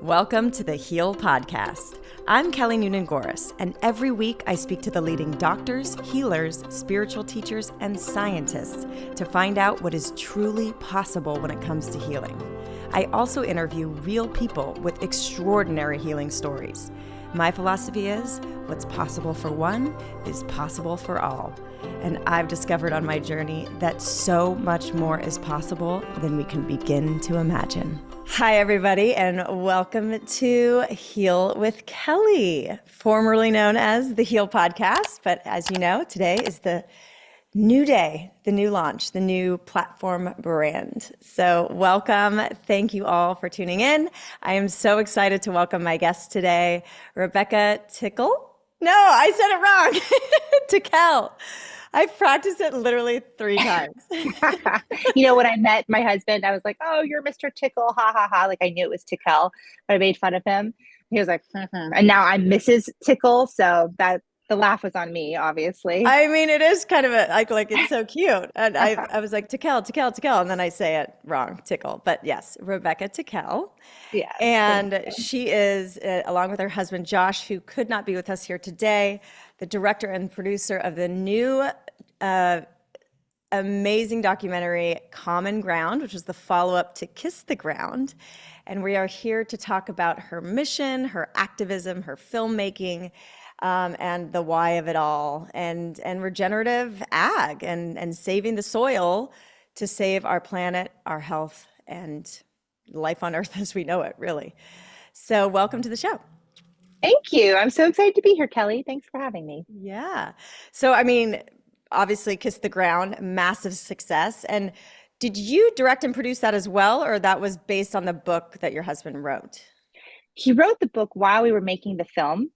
Welcome to the Heal Podcast. I'm Kelly Noonan-Goris, and every week I speak to the leading doctors, healers, spiritual teachers, and scientists to find out what is truly possible when it comes to healing. I also interview real people with extraordinary healing stories. My philosophy is, what's possible for one is possible for all. And I've discovered on my journey that so much more is possible than we can begin to imagine. Hi, everybody, and welcome to Heal with Kelly, formerly known as the Heal Podcast. But as you know, today is the new day, the new launch, the new platform brand. So welcome. Thank you all for tuning in. I am so excited to welcome my guest today, Rebecca Tickell. No, I said it wrong. Tickell. I've practiced it literally 3 times. You know, when I met my husband, I was like, oh, you're Mr. Tickle, ha, ha, ha. Like I knew it was Tickell, but I made fun of him. He was like, and now I'm Mrs. Tickle. So that the laugh was on me, obviously. I mean, it is kind of like it's so cute. And I was like, Tickell, Tickell, Tickell. And then I say it wrong, Tickle. But yes, Rebecca Tickell. Yeah. And she is, along with her husband, Josh, who could not be with us here today, the director and producer of the new amazing documentary, Common Ground, which is the follow-up to Kiss the Ground. And we are here to talk about her mission, her activism, her filmmaking, and the why of it all, and regenerative ag, and saving the soil to save our planet, our health, and life on Earth as we know it, really. So welcome to the show. Thank you. I'm so excited to be here, Kelly. Thanks for having me. Yeah. So, I mean, obviously Kiss the Ground, massive success. And did you direct and produce that as well, or that was based on the book that your husband wrote? He wrote the book while we were making the film.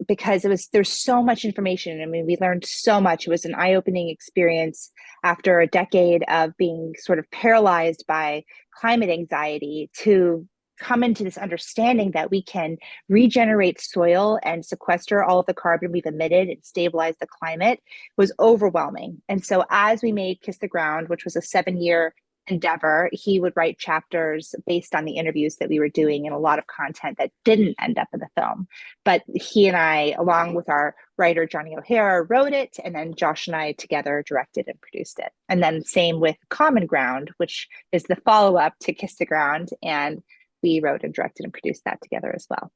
Because there's so much information. I mean, we learned so much. It was an eye-opening experience after a decade of being sort of paralyzed by climate anxiety to come into this understanding that we can regenerate soil and sequester all of the carbon we've emitted and stabilize the climate was overwhelming. And so as we made Kiss the Ground, which was a 7-year endeavor, he would write chapters based on the interviews that we were doing and a lot of content that didn't end up in the film. But he and I, along with our writer, Johnny O'Hara, wrote it. And then Josh and I together directed and produced it. And then same with Common Ground, which is the follow-up to Kiss the Ground. And we wrote and directed and produced that together as well.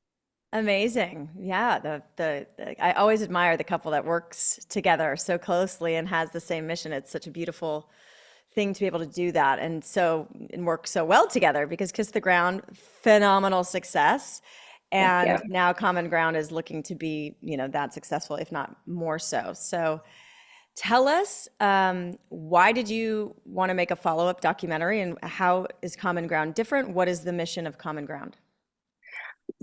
Amazing. Yeah. I always admire the couple that works together so closely and has the same mission. It's such a beautiful thing to be able to do that and work so well together, because Kiss the Ground, phenomenal success. And now Common Ground is looking to be, that successful, if not more so. So tell us, why did you want to make a follow-up documentary, and how is Common Ground different? What is the mission of Common Ground?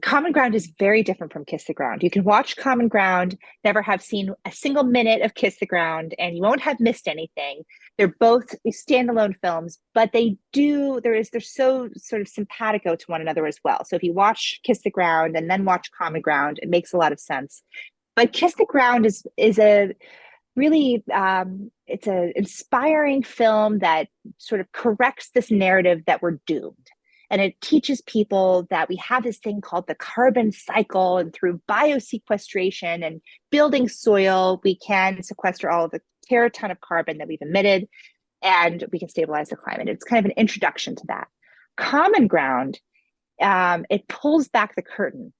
Common Ground is very different from Kiss the Ground. You can watch Common Ground, never have seen a single minute of Kiss the Ground, and you won't have missed anything. They're both standalone films, but they're so sort of simpatico to one another as well. So if you watch Kiss the Ground and then watch Common Ground, it makes a lot of sense. But Kiss the Ground is a really, it's an inspiring film that sort of corrects this narrative that we're doomed. And it teaches people that we have this thing called the carbon cycle, and through biosequestration and building soil, we can sequester all of the teraton of carbon that we've emitted, and we can stabilize the climate. It's kind of an introduction to that. Common Ground, it pulls back the curtain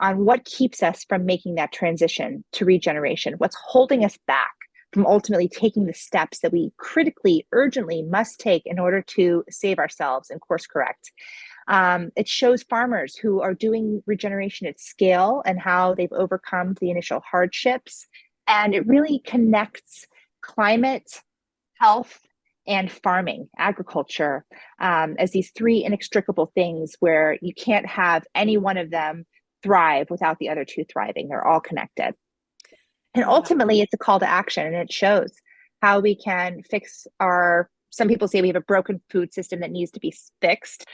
on what keeps us from making that transition to regeneration, what's holding us back from ultimately taking the steps that we critically, urgently must take in order to save ourselves and course correct. It shows farmers who are doing regeneration at scale and how they've overcome the initial hardships. And it really connects climate, health, and farming, agriculture, as these 3 inextricable things where you can't have any one of them thrive without the other 2 thriving. They're all connected. And ultimately, it's a call to action, and it shows how we can fix some people say we have a broken food system that needs to be fixed.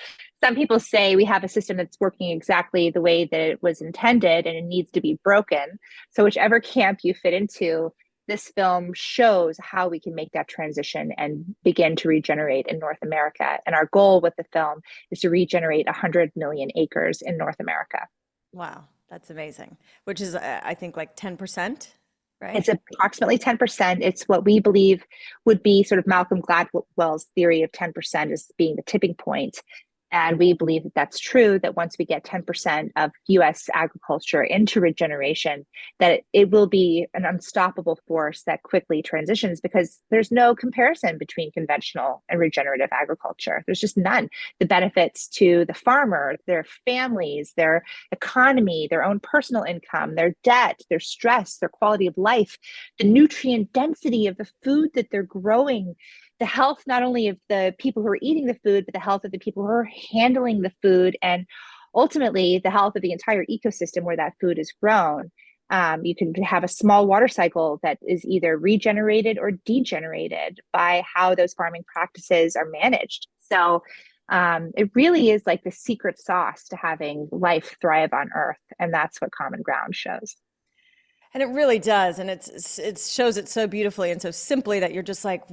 Some people say we have a system that's working exactly the way that it was intended and it needs to be broken. So whichever camp you fit into, this film shows how we can make that transition and begin to regenerate in North America. And our goal with the film is to regenerate 100 million acres in North America. Wow, that's amazing. Which is, I think, like 10%, right? It's approximately 10%. It's what we believe would be sort of Malcolm Gladwell's theory of 10% as being the tipping point. And we believe that that's true, that once we get 10% of US agriculture into regeneration, that it will be an unstoppable force that quickly transitions, because there's no comparison between conventional and regenerative agriculture. There's just none. The benefits to the farmer, their families, their economy, their own personal income, their debt, their stress, their quality of life, the nutrient density of the food that they're growing, the health not only of the people who are eating the food, but the health of the people who are handling the food, and ultimately the health of the entire ecosystem where that food is grown. You can have a small water cycle that is either regenerated or degenerated by how those farming practices are managed. So it really is like the secret sauce to having life thrive on Earth. And that's what Common Ground shows. And it really does. And it shows it so beautifully and so simply that you're just like,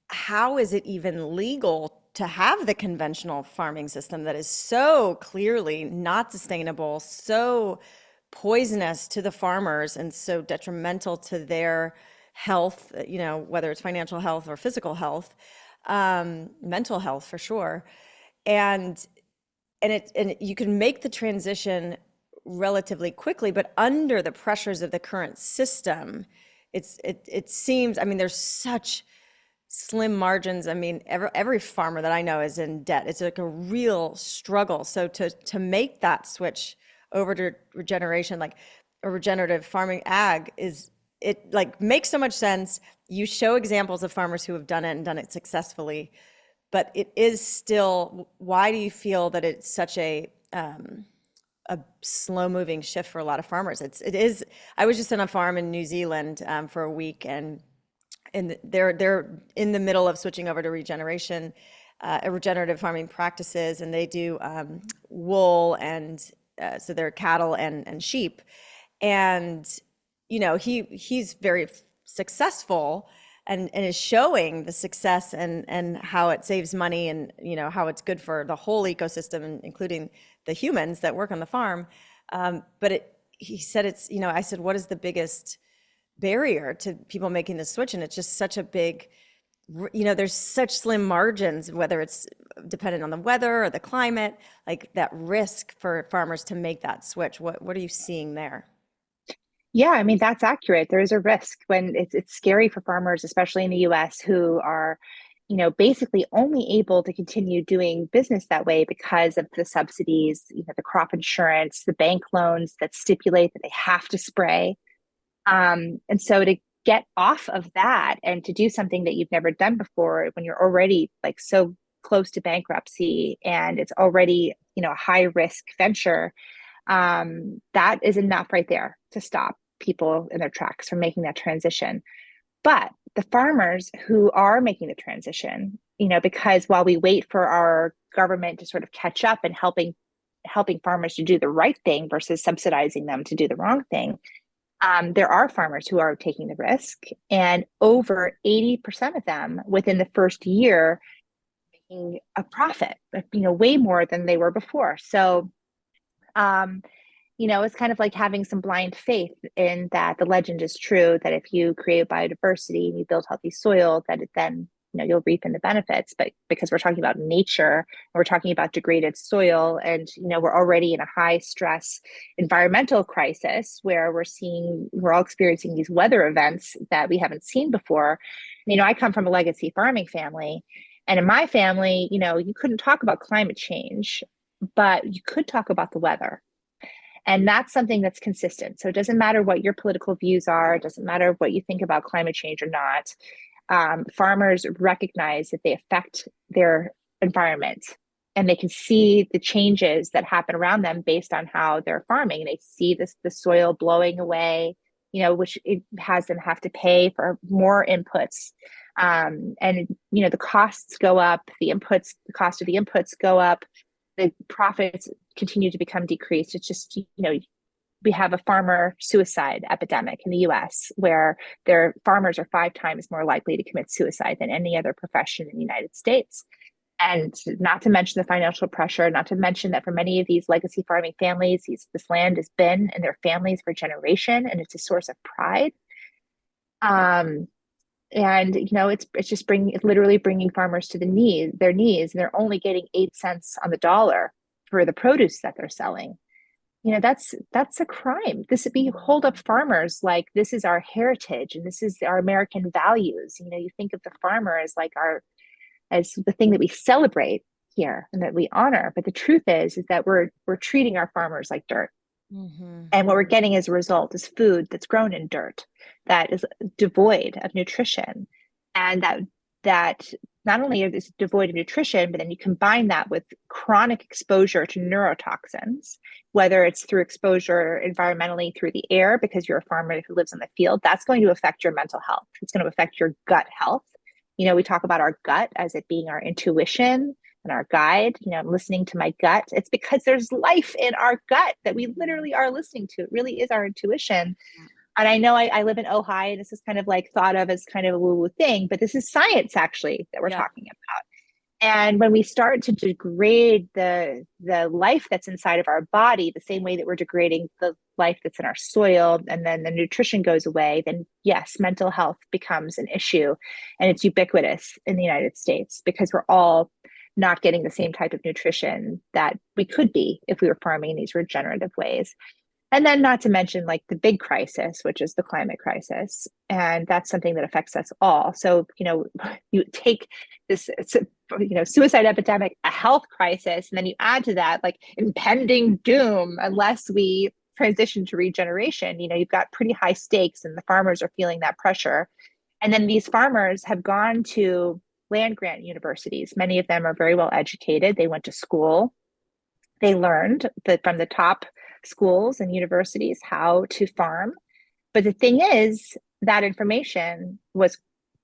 how is it even legal to have the conventional farming system that is so clearly not sustainable, so poisonous to the farmers, and so detrimental to their health, you know, whether it's financial health or physical health, mental health for sure. And you can make the transition relatively quickly, but under the pressures of the current system, it seems, I mean, there's such slim margins. I mean, every farmer that I know is in debt. It's like a real struggle. So to make that switch over to regeneration, like a regenerative farming ag, it like makes so much sense. You show examples of farmers who have done it and done it successfully, but it is still, why do you feel that it's such a slow moving shift for a lot of farmers? It is, I was just on a farm in New Zealand for a week, and they're in the middle of switching over to regenerative farming practices, and they do wool, and so they're cattle and sheep, and you know he's very successful and is showing the success and how it saves money, and you know how it's good for the whole ecosystem, including the humans that work on the farm. But he said it's, you know, I said, what is the biggest barrier to people making the switch? And it's just such a big, you know, there's such slim margins, whether it's dependent on the weather or the climate, like that risk for farmers to make that switch. What are you seeing there? Yeah, I mean, that's accurate. There is a risk when it's scary for farmers, especially in the US, who are, you know, basically only able to continue doing business that way because of the subsidies, you know, the crop insurance, the bank loans that stipulate that they have to spray. And so to get off of that and to do something that you've never done before, when you're already like so close to bankruptcy and it's already, you know, a high risk venture, that is enough right there to stop people in their tracks from making that transition. But the farmers who are making the transition, you know, because while we wait for our government to sort of catch up and helping farmers to do the right thing versus subsidizing them to do the wrong thing, there are farmers who are taking the risk, and over 80% of them within the first year making a profit, you know, way more than they were before. So, you know, it's kind of like having some blind faith in that the legend is true, that if you create biodiversity and you build healthy soil, that it then, you know, you'll reap in the benefits. But because we're talking about nature, we're talking about degraded soil, and you know we're already in a high stress environmental crisis where we're all experiencing these weather events that we haven't seen before. You know, I come from a legacy farming family, and in my family, you know, you couldn't talk about climate change, but you could talk about the weather. And that's something that's consistent. So it doesn't matter what your political views are, it doesn't matter what you think about climate change or not. Farmers recognize that they affect their environment, and they can see the changes that happen around them based on how they're farming. They see the soil blowing away, you know, which it has them have to pay for more inputs. And you know, the costs go up, the cost of the inputs go up, the profits continue to become decreased. It's just, you know, we have a farmer suicide epidemic in the US where their farmers are 5 times more likely to commit suicide than any other profession in the United States. And not to mention the financial pressure, not to mention that for many of these legacy farming families, this land has been in their families for generation, and it's a source of pride. And it's literally bringing farmers to their knees, and they're only getting 8 cents on the dollar for the produce that they're selling. That's a crime. We hold up farmers like this is our heritage and this is our American values. You think of the farmer as as the thing that we celebrate here and that we honor. But the truth is that we're treating our farmers like dirt. Mm-hmm. And what we're getting as a result is food that's grown in dirt that is devoid of nutrition. And that not only is it devoid of nutrition, but then you combine that with chronic exposure to neurotoxins, whether it's through exposure environmentally through the air, because you're a farmer who lives in the field, that's going to affect your mental health. It's going to affect your gut health. We talk about our gut as it being our intuition and our guide. I'm listening to my gut. It's because there's life in our gut that we literally are listening to. It really is our intuition. And I know I live in Ojai, and this is kind of like thought of as kind of a woo-woo thing, but this is science actually that we're talking about. And when we start to degrade the life that's inside of our body, the same way that we're degrading the life that's in our soil, and then the nutrition goes away, then yes, mental health becomes an issue. And it's ubiquitous in the United States because we're all not getting the same type of nutrition that we could be if we were farming in these regenerative ways. And then not to mention like the big crisis, which is the climate crisis. And that's something that affects us all. So, you take this, suicide epidemic, a health crisis, and then you add to that like impending doom unless we transition to regeneration. You've got pretty high stakes and the farmers are feeling that pressure. And then these farmers have gone to land grant universities. Many of them are very well educated. They went to school. They learned that from the top schools and universities how to farm. But the thing is, that information was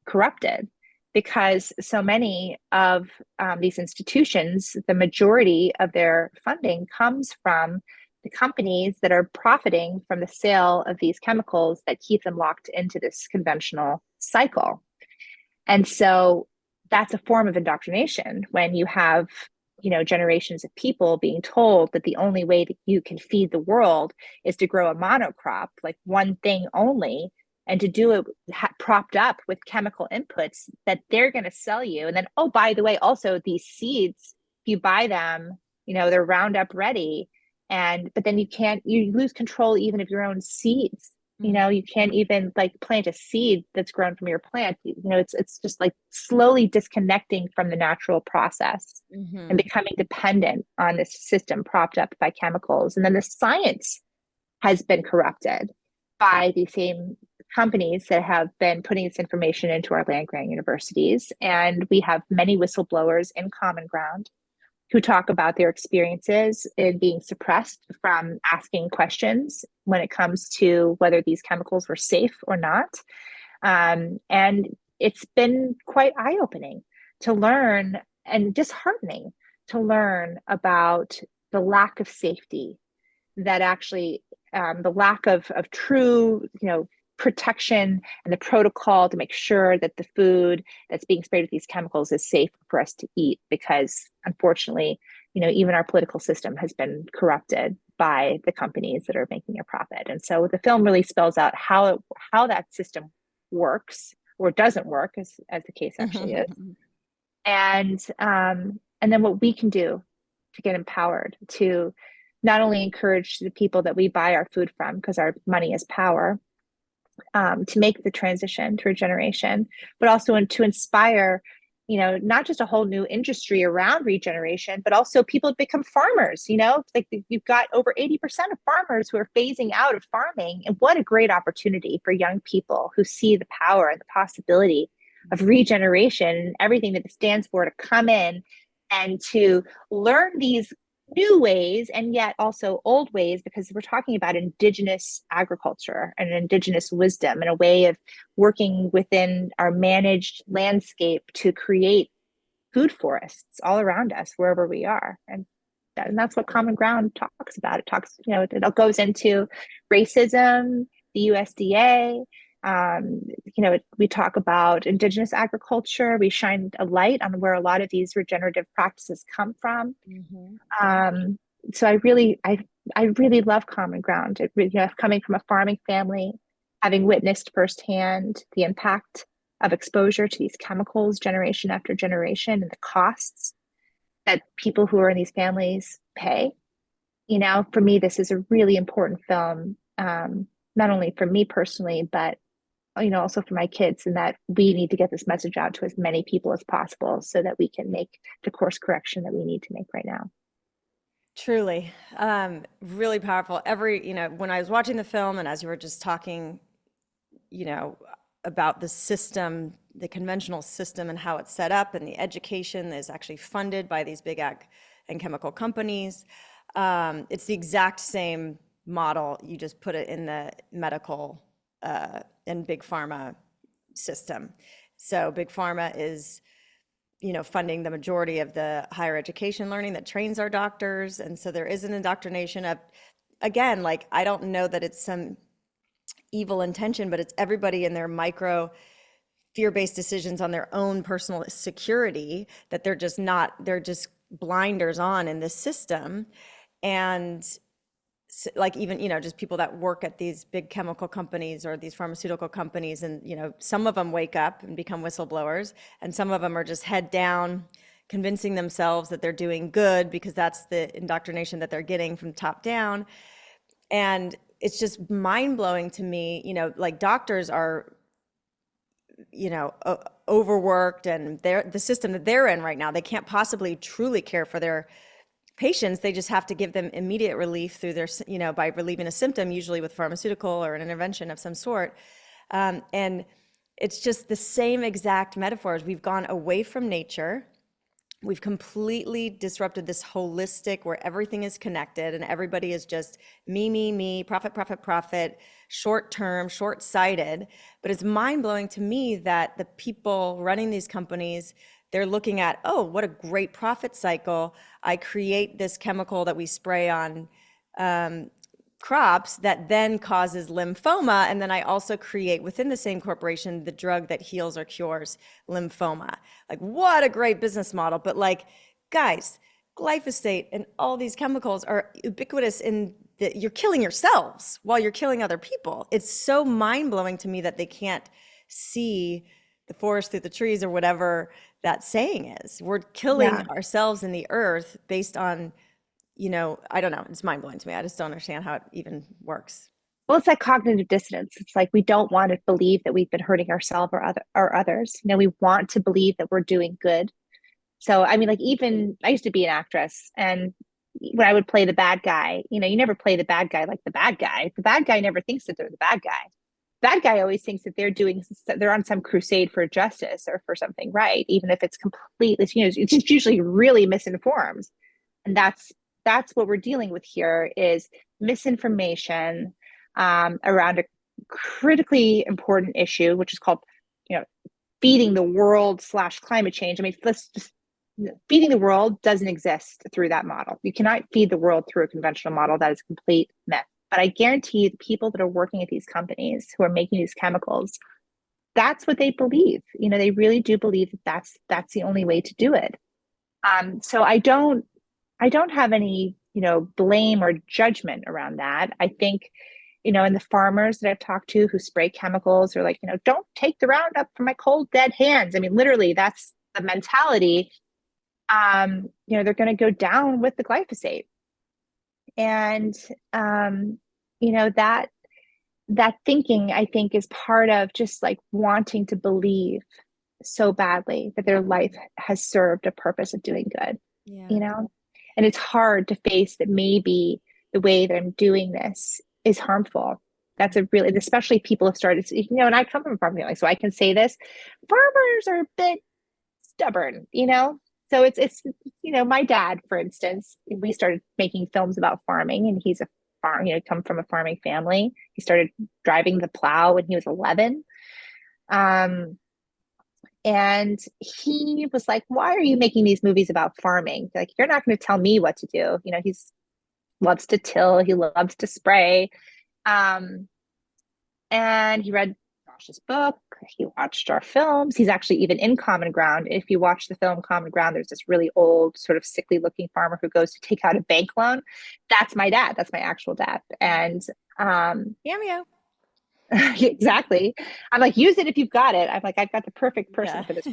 corrupted because so many of these institutions, the majority of their funding comes from the companies that are profiting from the sale of these chemicals that keep them locked into this conventional cycle. And so that's a form of indoctrination when you have generations of people being told that the only way that you can feed the world is to grow a monocrop, like one thing only, and to do it propped up with chemical inputs that they're going to sell you. And then, oh, by the way, also these seeds, if you buy them, they're Roundup ready. But then you lose control even of your own seeds. You can't even like plant a seed that's grown from your plant. It's just like slowly disconnecting from the natural process and becoming dependent on this system propped up by chemicals. And then the science has been corrupted by the same companies that have been putting this information into our land grant universities. And we have many whistleblowers in Common Ground who talk about their experiences in being suppressed from asking questions when it comes to whether these chemicals were safe or not. And it's been quite eye-opening to learn and disheartening to learn about the lack of safety that actually, the lack of true, protection and the protocol to make sure that the food that's being sprayed with these chemicals is safe for us to eat, because unfortunately, even our political system has been corrupted by the companies that are making a profit. And so the film really spells out how that system works or doesn't work, as the case actually is. And then what we can do to get empowered to not only encourage the people that we buy our food from, because our money is power, to make the transition to regeneration, but also to inspire, not just a whole new industry around regeneration, but also people to become farmers. Like you've got over 80% of farmers who are phasing out of farming. And what a great opportunity for young people who see the power and the possibility of regeneration and everything that it stands for to come in and to learn these new ways and yet also old ways, because we're talking about indigenous agriculture and indigenous wisdom and a way of working within our managed landscape to create food forests all around us wherever we are. And And that's what Common Ground talks about. It talks, it goes into racism, the USDA. We talk about indigenous agriculture. We shine a light on where a lot of these regenerative practices come from. So I really love Common Ground. Coming from a farming family, having witnessed firsthand the impact of exposure to these chemicals generation after generation and the costs that people who are in these families pay. For me, this is a really important film, not only for me personally, but also for my kids, and that we need to get this message out to as many people as possible so that we can make the course correction that we need to make right now. Truly, really powerful. When I was watching the film and as you were just talking, about the system, the conventional system and how it's set up, and the education is actually funded by these big ag and chemical companies. It's the exact same model. You just put it in the medical and big pharma system. So big pharma is, funding the majority of the higher education learning that trains our doctors. And so there is an indoctrination of, again, like, I don't know that it's some evil intention, but it's everybody in their micro fear-based decisions on their own personal security that they're just blinders on in this system. And like, even, just people that work at these big chemical companies or these pharmaceutical companies, and, some of them wake up and become whistleblowers, and some of them are just head down, convincing themselves that they're doing good because that's the indoctrination that they're getting from top down. And it's just mind-blowing to me, like, doctors are, overworked, and the system that they're in right now, they can't possibly truly care for their patients. They just have to give them immediate relief through their, by relieving a symptom, usually with pharmaceutical or an intervention of some sort. And it's just the same exact metaphors. We've gone away from nature. We've completely disrupted this holistic where everything is connected and everybody is just me, profit, profit, profit, short term, short sighted. But it's mind blowing to me that the people running these companies, they're looking at, oh, what a great profit cycle. I create this chemical that we spray on crops that then causes lymphoma. And then I also create within the same corporation the drug that heals or cures lymphoma. Like, what a great business model. But like, guys, glyphosate and all these chemicals are ubiquitous in that you're killing yourselves while you're killing other people. It's so mind blowing to me that they can't see the forest through the trees or whatever that saying is. We're killing ourselves in the earth based on, I don't know. It's mind blowing to me. I just don't understand how it even works. Well, it's like cognitive dissonance. It's like we don't want to believe that we've been hurting ourselves or others. We want to believe that we're doing good. So, I mean, like, even I used to be an actress, and when I would play the bad guy, you never play the bad guy like the bad guy. The bad guy never thinks that they're the bad guy. Bad guy always thinks that they're on some crusade for justice or for something right, even if it's completely, it's usually really misinformed. And that's what we're dealing with here is misinformation around a critically important issue, which is called, feeding the world / climate change. I mean, feeding the world doesn't exist through that model. You cannot feed the world through a conventional model. That is a complete myth. But I guarantee you, the people that are working at these companies who are making these chemicals, that's what they believe. They really do believe that that's the only way to do it. So I don't have any, blame or judgment around that. I think, and the farmers that I've talked to who spray chemicals are like, don't take the Roundup from my cold, dead hands. I mean, literally, that's the mentality. They're going to go down with the glyphosate. And, that thinking, I think, is part of just like wanting to believe so badly that their life has served a purpose of doing good, and it's hard to face that maybe the way that I'm doing this is harmful. That's especially people have started, and I come from a farm family, so I can say this, farmers are a bit stubborn, So it's my dad, for instance, we started making films about farming, and he's come from a farming family. He started driving the plow when he was 11. And And he was like, why are you making these movies about farming? Like, you're not going to tell me what to do. You know, he's loves to till, he loves to spray. Um, and he read Josh's book, he watched our films. He's actually even in Common Ground. If you watch the film Common Ground, there's this really old, sort of sickly looking farmer who goes to take out a bank loan. That's my dad. That's my actual dad. And Cameo. exactly. I'm like, use it if you've got it. I'm like, I've got the perfect person Yeah. for this.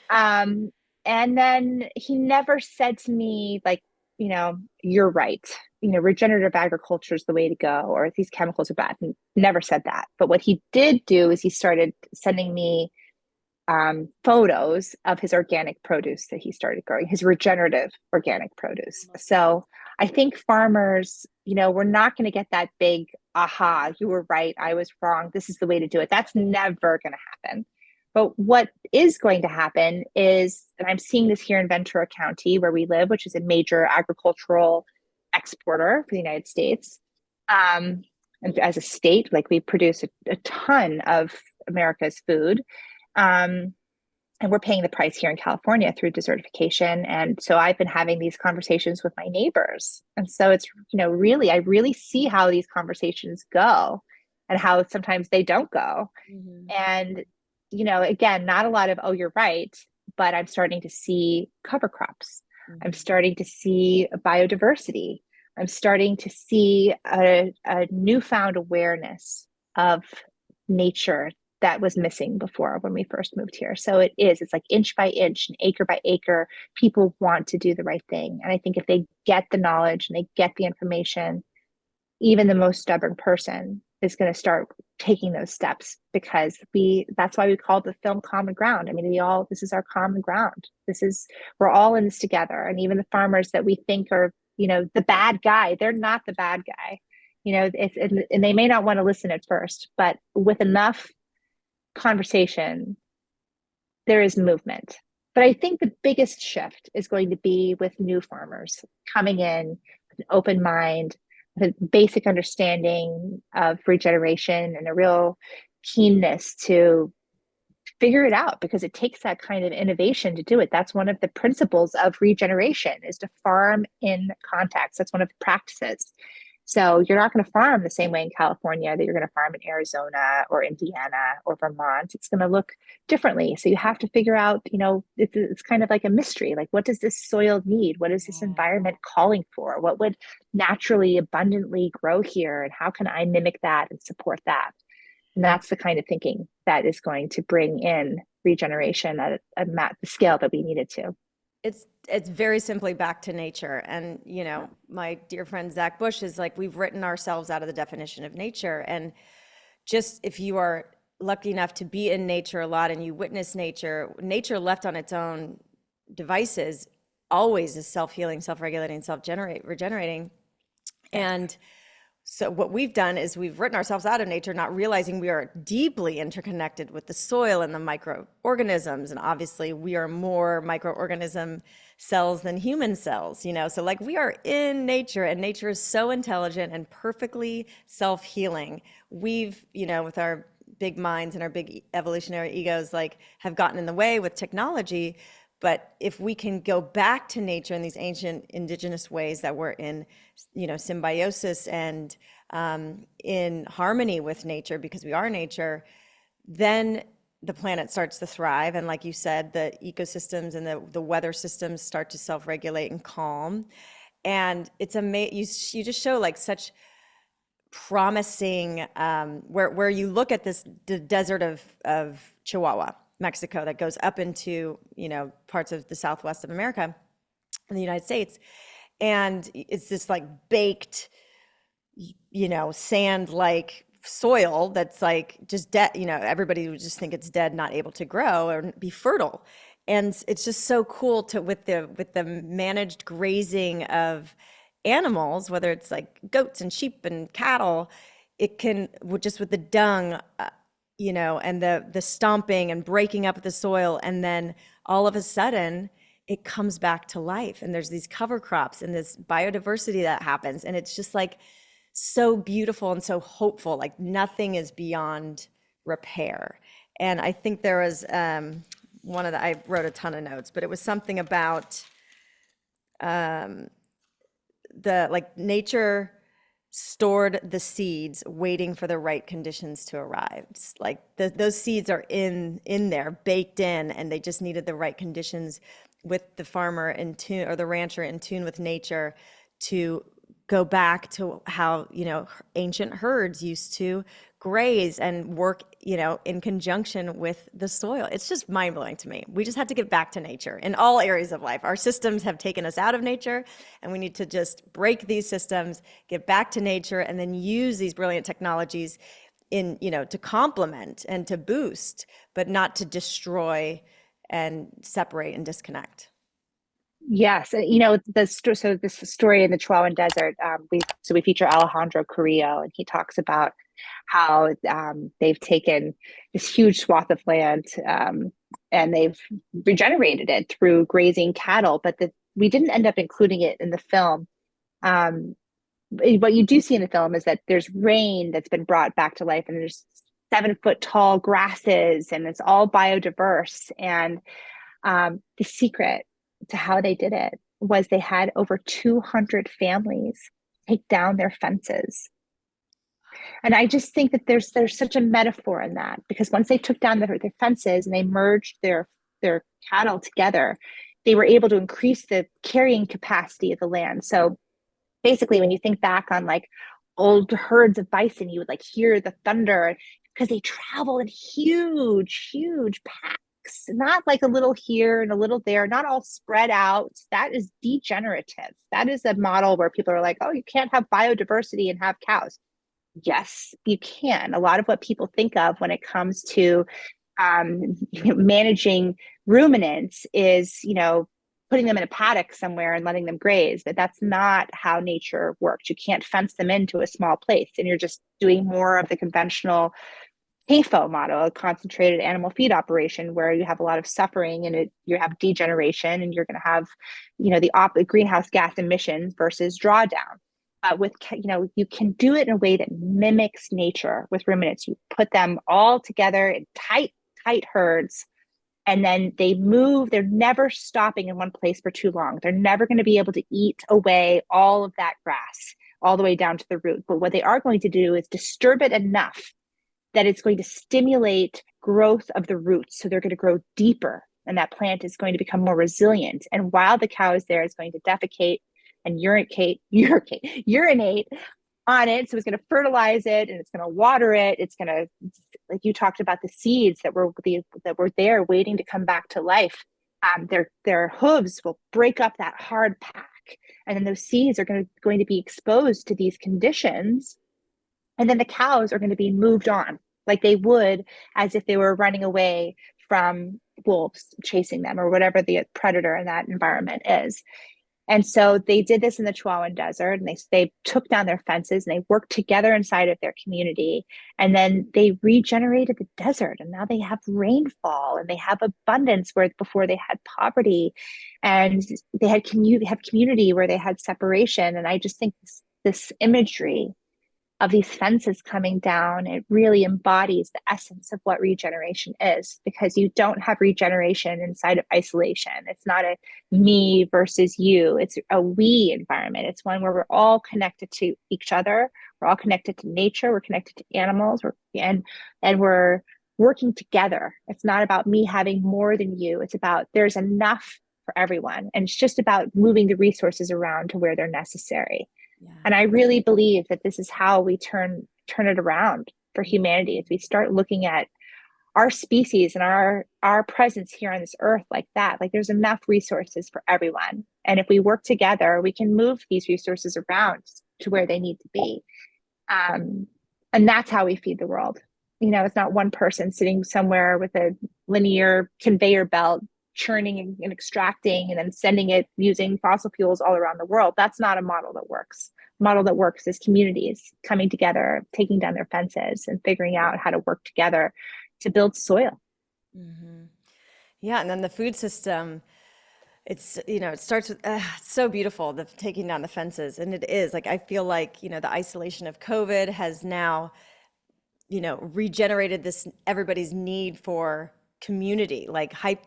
Um, and then he never said to me, like, you know, you're right. You know, regenerative agriculture is the way to go, or these chemicals are bad. He never said that. But what he did do is he started sending me photos of his organic produce that he started growing, his regenerative organic produce. So I think farmers, you know, we're not going to get that big aha, you were right, I was wrong, this is the way to do it. That's never going to happen. But what is going to happen is, and I'm seeing this here in Ventura County, where we live, which is a major agricultural exporter for the United States. And as a state, like, we produce a ton of America's food. Um, and we're paying the price here in California through desertification. And so I've been having these conversations with my neighbors. And so it's, you know, really, I really see how these conversations go and how sometimes they don't go. Mm-hmm. And, you know, again, not a lot of, oh, you're right, but I'm starting to see cover crops. Mm-hmm. I'm starting to see biodiversity. I'm starting to see a newfound awareness of nature that was missing before when we first moved here. So it's like inch by inch and acre by acre, people want to do the right thing. And I think if they get the knowledge and they get the information, even the most stubborn person is going to start taking those steps, because that's why we called the film Common Ground. I mean, this is our common ground. We're all in this together. And even the farmers that we think are, you know, the bad guy, they're not the bad guy. You know, and they may not want to listen at first, but with enough conversation, there is movement. But I think the biggest shift is going to be with new farmers coming in with an open mind, with a basic understanding of regeneration and a real keenness to figure it out, because it takes that kind of innovation to do it. That's one of the principles of regeneration, is to farm in context. That's one of the practices. So you're not going to farm the same way in California that you're going to farm in Arizona or Indiana or Vermont. It's going to look differently. So you have to figure out, you know, it's kind of like a mystery. Like, what does this soil need? What is this environment calling for? What would naturally, abundantly grow here? And how can I mimic that and support that? And that's the kind of thinking that is going to bring in regeneration at the scale that we needed to. It's very simply back to nature. And, you know, my dear friend Zach Bush is like, we've written ourselves out of the definition of nature. And just if you are lucky enough to be in nature a lot and you witness nature left on its own devices always is self-healing, self-regulating, regenerating. And so what we've done is we've written ourselves out of nature, not realizing we are deeply interconnected with the soil and the microorganisms. And obviously we are more microorganism cells than human cells, you know? So like, we are in nature, and nature is so intelligent and perfectly self-healing. We've, you know, with our big minds and our big evolutionary egos, like, have gotten in the way with technology. But if we can go back to nature in these ancient indigenous ways that we're in, you know, symbiosis and in harmony with nature, because we are nature, then the planet starts to thrive. And like you said, the ecosystems and the weather systems start to self-regulate and calm. And it's amazing. You just show like such promising, where you look at the desert of Chihuahua, Mexico, that goes up into, you know, parts of the Southwest of America in the United States. And it's this like baked, you know, sand-like soil that's like just dead, you know, everybody would just think it's dead, not able to grow or be fertile. And it's just so cool with the managed grazing of animals, whether it's like goats and sheep and cattle, it can, just with the dung, you know, and the stomping and breaking up the soil, and then all of a sudden it comes back to life, and there's these cover crops and this biodiversity that happens, and it's just like so beautiful and so hopeful. Like, nothing is beyond repair. And I think there was I wrote a ton of notes, but it was something about the like nature stored the seeds waiting for the right conditions to arrive. It's like those seeds are in there, baked in, and they just needed the right conditions with the farmer in tune, or the rancher in tune with nature, to go back to how, ancient herds used to graze and work, in conjunction with the soil. It's just mind blowing to me. We just have to get back to nature in all areas of life. Our systems have taken us out of nature, and we need to just break these systems, get back to nature, and then use these brilliant technologies to complement and to boost, but not to destroy and separate and disconnect. Yes, so this story in the Chihuahuan Desert, we feature Alejandro Carrillo, and he talks about how they've taken this huge swath of land, and they've regenerated it through grazing cattle, but we didn't end up including it in the film. What you do see in the film is that there's rain that's been brought back to life, and there's 7-foot tall grasses, and it's all biodiverse. And the secret to how they did it was they had over 200 families take down their fences. And I just think that there's such a metaphor in that, because once they took down their fences and they merged their cattle together, they were able to increase the carrying capacity of the land. So basically, when you think back on like old herds of bison, you would like hear the thunder, because they travel in huge packs, not like a little here and a little there, not all spread out. That is degenerative. That is a model where people are like, oh, you can't have biodiversity and have cows. Yes, you can. A lot of what people think of when it comes to managing ruminants is, putting them in a paddock somewhere and letting them graze, but that's not how nature works. You can't fence them into a small place, and you're just doing more of the conventional CAFO model, a concentrated animal feed operation, where you have a lot of suffering, and you have degeneration, and you're going to have, the greenhouse gas emissions versus drawdown. You can do it in a way that mimics nature with ruminants. You put them all together in tight herds, and then they move. They're never stopping in one place for too long. They're never going to be able to eat away all of that grass all the way down to the root. But what they are going to do is disturb it enough that it's going to stimulate growth of the roots. So they're going to grow deeper, and that plant is going to become more resilient. And while the cow is there, it's going to defecate and urinate on it. So it's going to fertilize it, and it's going to water it. It's going to, like you talked about, the seeds that were there waiting to come back to life. Their hooves will break up that hard pack, and then those seeds are going to be exposed to these conditions. And then the cows are going to be moved on like they would as if they were running away from wolves chasing them, or whatever the predator in that environment is. And so they did this in the Chihuahuan Desert, and they took down their fences, and they worked together inside of their community. And then they regenerated the desert, and now they have rainfall, and they have abundance where before they had poverty, and they had community where they had separation. And I just think this imagery of these fences coming down, it really embodies the essence of what regeneration is, because you don't have regeneration inside of isolation. It's not a me versus you. It's a we environment. It's one where we're all connected to each other. We're all connected to nature. We're connected to animals. And we're working together. It's not about me having more than you. It's about there's enough for everyone. And it's just about moving the resources around to where they're necessary. Yeah. And I really believe that this is how we turn it around for humanity, as we start looking at our species and our presence here on this earth like that. Like, there's enough resources for everyone. And if we work together, we can move these resources around to where they need to be. And that's how we feed the world. It's not one person sitting somewhere with a linear conveyor belt churning and extracting and then sending it using fossil fuels all around the world. That's not a model that works. A model that works is communities coming together, taking down their fences, and figuring out how to work together to build soil. Mm-hmm. Yeah, and then the food system, it's, it starts with, it's so beautiful, the taking down the fences. And it is, like, I feel like, the isolation of COVID has now, regenerated everybody's need for community, like hype,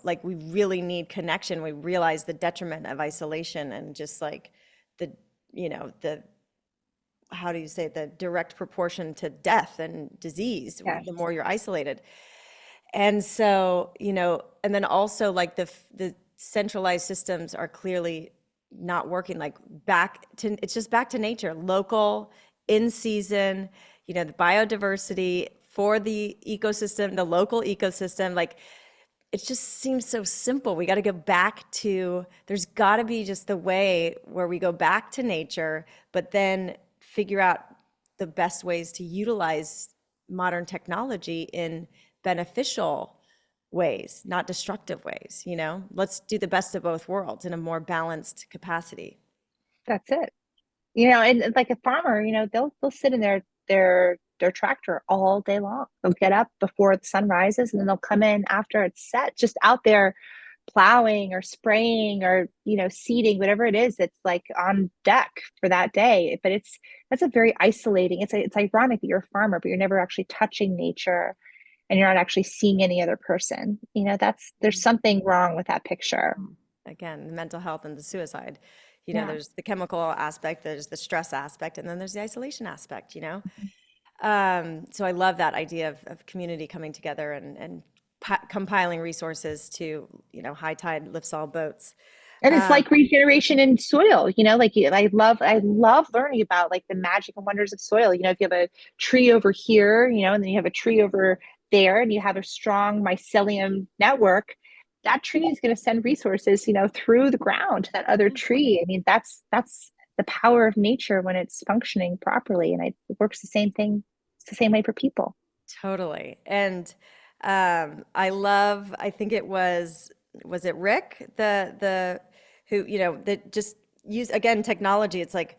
like we really need connection. We realize the detriment of isolation and just like the, the, how do you say, the direct proportion to death and disease, Yes. the more you're isolated. And so, and then also like the centralized systems are clearly not working, like it's just back to nature, local, in season, the biodiversity for the ecosystem, the local ecosystem, like it just seems so simple. We got to go back to, there's got to be just the way where we go back to nature, but then figure out the best ways to utilize modern technology in beneficial ways, not destructive ways. Let's do the best of both worlds in a more balanced capacity. That's it. And like a farmer, they'll sit in their tractor all day long. They'll get up before the sun rises and then they'll come in after it's set, just out there plowing or spraying or seeding, whatever it is that's like on deck for that day. But that's a very isolating, it's ironic that you're a farmer but you're never actually touching nature and you're not actually seeing any other person. There's something wrong with that picture. Again, the mental health and the suicide. Yeah. There's the chemical aspect, there's the stress aspect, and then there's the isolation aspect. So I love that idea of community coming together and compiling resources to, high tide lifts all boats. And it's like regeneration in soil, like I love learning about like the magic and wonders of soil. If you have a tree over here, and then you have a tree over there and you have a strong mycelium network, that tree is going to send resources, through the ground to that other tree. I mean, that's the power of nature when it's functioning properly. And it works the same thing. It's the same way for people. Totally. And I think it was it Rick, who, that just use, again, technology. It's like,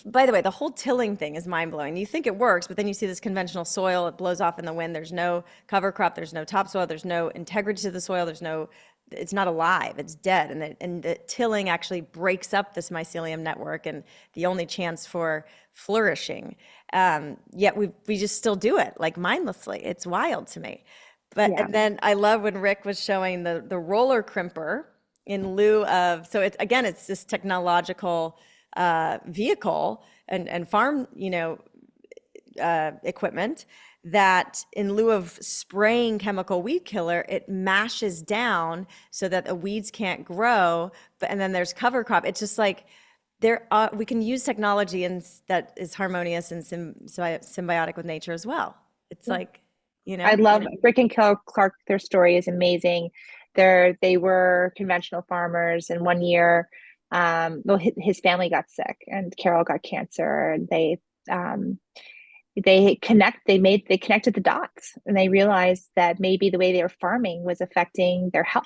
by the way, the whole tilling thing is mind blowing. You think it works, but then you see this conventional soil, it blows off in the wind. There's no cover crop, there's no topsoil, there's no integrity to the soil, it's not alive, it's dead. And the tilling actually breaks up this mycelium network and the only chance for flourishing. Yet we just still do it like mindlessly. It's wild to me. But Yeah. And then I love when Rick was showing the roller crimper in lieu of, so it's this technological vehicle and farm, equipment that in lieu of spraying chemical weed killer, it mashes down so that the weeds can't grow. And then there's cover crop. It's just like we can use technology that is harmonious and symbiotic with nature as well. It's like, I love Rick and Clark. Their story is amazing. They were conventional farmers, and one year, his family got sick, and Carol got cancer. And they connected the dots, and they realized that maybe the way they were farming was affecting their health.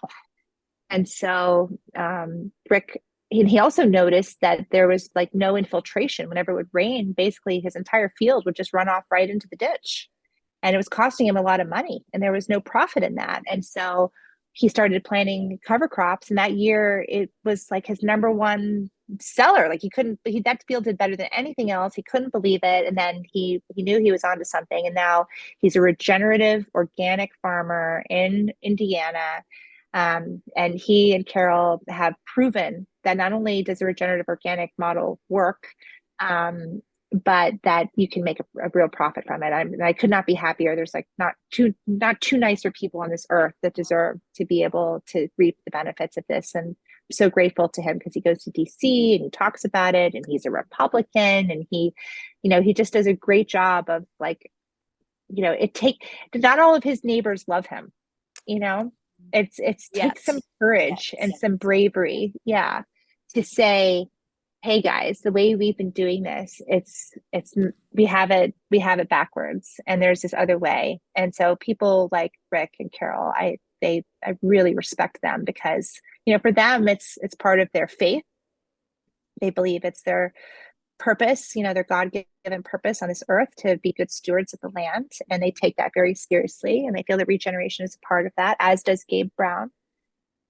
And so Rick, he also noticed that there was like no infiltration. Whenever it would rain, basically his entire field would just run off right into the ditch. And it was costing him a lot of money, and there was no profit in that. And so he started planting cover crops, and that year it was like his number one seller. Like that field did better than anything else. He couldn't believe it. And then he knew he was onto something. And now he's a regenerative organic farmer in Indiana. And he and Carol have proven that not only does the regenerative organic model work, but that you can make a real profit from it. I could not be happier. There's like not two nicer people on this earth that deserve to be able to reap the benefits of this. And I'm so grateful to him because he goes to DC and he talks about it, and he's a Republican, and he just does a great job of like, not all of his neighbors love him. It's Yes. takes some courage and some bravery, to say, hey guys, the way we've been doing this, we have it backwards, and there's this other way. And so people like Rick and Carol, I really respect them because, for them, it's part of their faith. They believe it's their purpose, their God-given purpose on this earth to be good stewards of the land. And they take that very seriously. And they feel that regeneration is a part of that, as does Gabe Brown.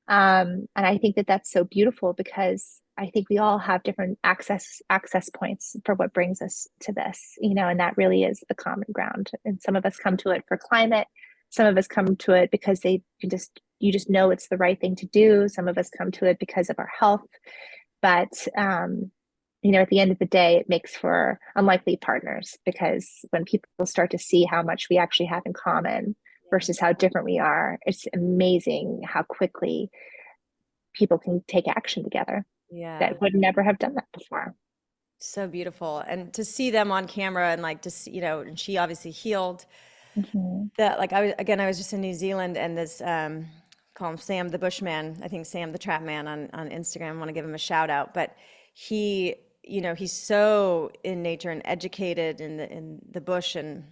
And I think that that's so beautiful because I think we all have different access points for what brings us to this, and that really is the common ground. And some of us come to it for climate. Some of us come to it because you just know it's the right thing to do. Some of us come to it because of our health. But at the end of the day, it makes for unlikely partners, because when people start to see how much we actually have in common versus how different we are, it's amazing how quickly people can take action together Yeah. that would never have done that before. So beautiful. And to see them on camera and like to see, and she obviously healed Mm-hmm. that. Like I was just in New Zealand, and this, call him Sam the Bushman. I think Sam the Trap Man on Instagram. I want to give him a shout out, but he, he's so in nature and educated in the bush and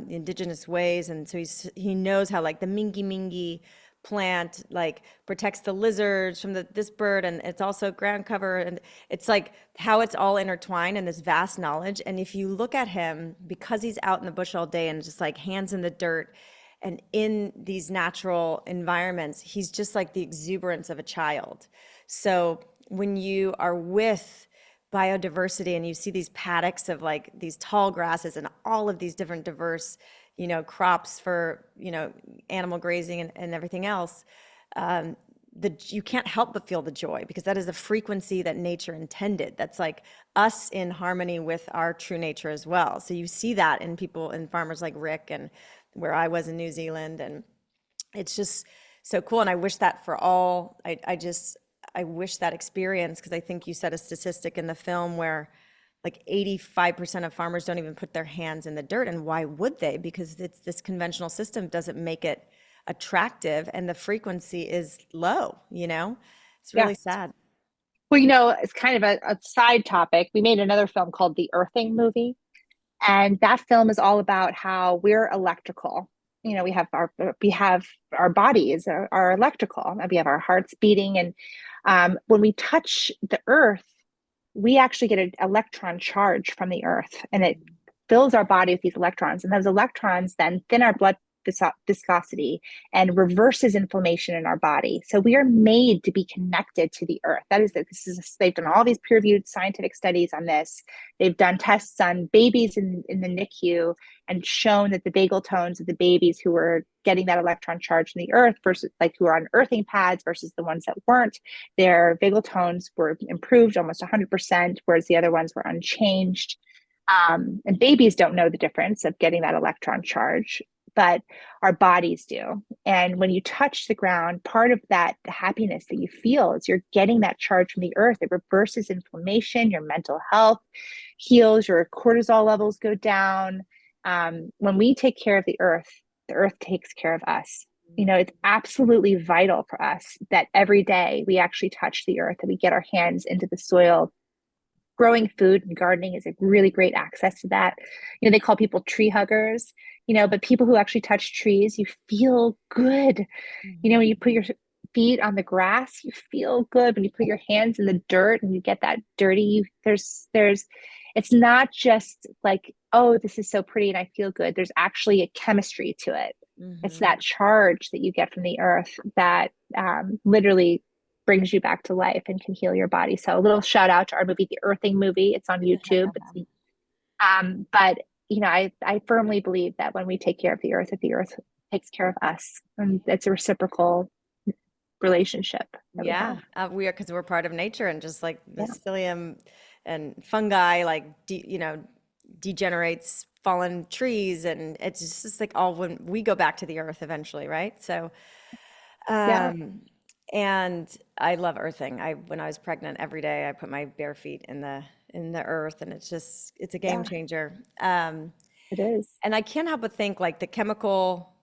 indigenous ways. And so he knows how like the mingi mingi plant like protects the lizards from this bird, and it's also ground cover, and it's like how it's all intertwined in this vast knowledge. And if you look at him, because he's out in the bush all day and just like hands in the dirt and in these natural environments, he's just like the exuberance of a child. So when you are with biodiversity and you see these paddocks of like these tall grasses and all of these different diverse crops for, animal grazing and everything else, you can't help but feel the joy, because that is a frequency that nature intended. That's like us in harmony with our true nature as well. So you see that in people and farmers like Rick, and where I was in New Zealand, and it's just so cool. And I wish that for all, I wish that experience, because I think you said a statistic in the film where like 85% of farmers don't even put their hands in the dirt. And why would they? Because this conventional system doesn't make it attractive, and the frequency is low, It's Yeah. really sad. Well, it's kind of a side topic. We made another film called The Earthing Movie. And that film is all about how we're electrical. We have our bodies are electrical, and we have our hearts beating. And when we touch the earth, we actually get an electron charge from the earth, and it fills our body with these electrons. And those electrons then thin our blood viscosity and reverses inflammation in our body. So we are made to be connected to the earth. They've done all these peer-reviewed scientific studies on this. They've done tests on babies in the NICU and shown that the vagal tones of the babies who were getting that electron charge from the earth versus like who are on earthing pads versus the ones that weren't, their vagal tones were improved almost 100%, whereas the other ones were unchanged. And babies don't know the difference of getting that electron charge, but our bodies do. And when you touch the ground, part of that happiness that you feel is you're getting that charge from the earth. It reverses inflammation, your mental health heals, your cortisol levels go down. When we take care of the earth takes care of us. It's absolutely vital for us that every day we actually touch the earth, that we get our hands into the soil. Growing food and gardening is a really great access to that. They call people tree huggers, but people who actually touch trees, you feel good. When you put your feet on the grass, you feel good. When you put your hands in the dirt and you get that dirty, it's not just like, oh, this is so pretty and I feel good. There's actually a chemistry to it. It's that charge that you get from the earth that literally brings you back to life and can heal your body. So a little shout out to our movie, The Earthing Movie. It's on YouTube. But I firmly believe that when we take care of the earth, that the earth takes care of us, and it's a reciprocal relationship. Yeah, we are, because we're part of nature, and just like the psyllium and fungi, like degenerates fallen trees, and it's just like all when we go back to the earth eventually, right? So, and I love earthing. When I was pregnant, every day I put my bare feet in the earth, and it's a game changer. It is. And I can't help but think like the chemical,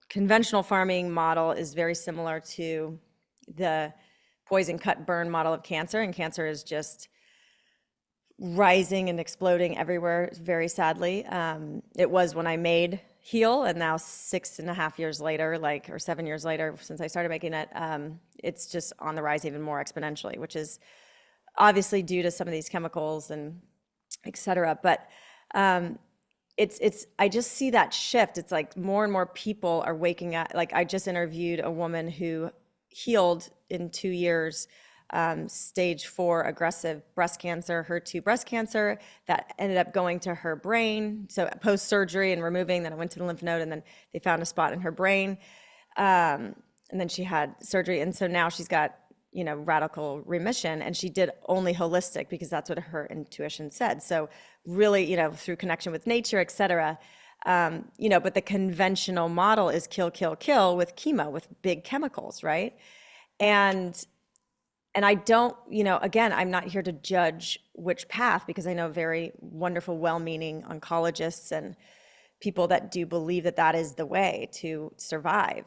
conventional farming model is very similar to the poison cut burn model of cancer, and cancer is just rising and exploding everywhere, very sadly. It was when I made Heal, and now 6.5 years later, or 7 years later since I started making it, it's just on the rise even more exponentially, which is obviously due to some of these chemicals and et cetera. But I just see that shift. It's like more and more people are waking up. Like I just interviewed a woman who healed in 2 years stage 4 aggressive breast cancer, HER2 breast cancer, that ended up going to her brain. So post-surgery and removing, then it went to the lymph node, and then they found a spot in her brain. And then she had surgery. And so now she's got, radical remission, and she did only holistic because that's what her intuition said. So really, through connection with nature, et cetera. But the conventional model is kill, kill, kill with chemo, with big chemicals, right? And I don't, again, I'm not here to judge which path, because I know very wonderful, well-meaning oncologists and people that do believe that that is the way to survive,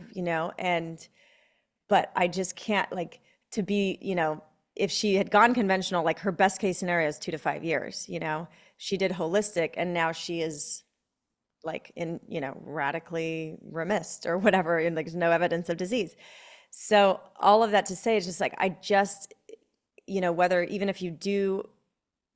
but I just can't, like, to be, if she had gone conventional, like, her best case scenario is 2 to 5 years, she did holistic, and now she is like in, radically remissed or whatever, and like, there's no evidence of disease. So all of that to say is just like, I just, whether, even if you do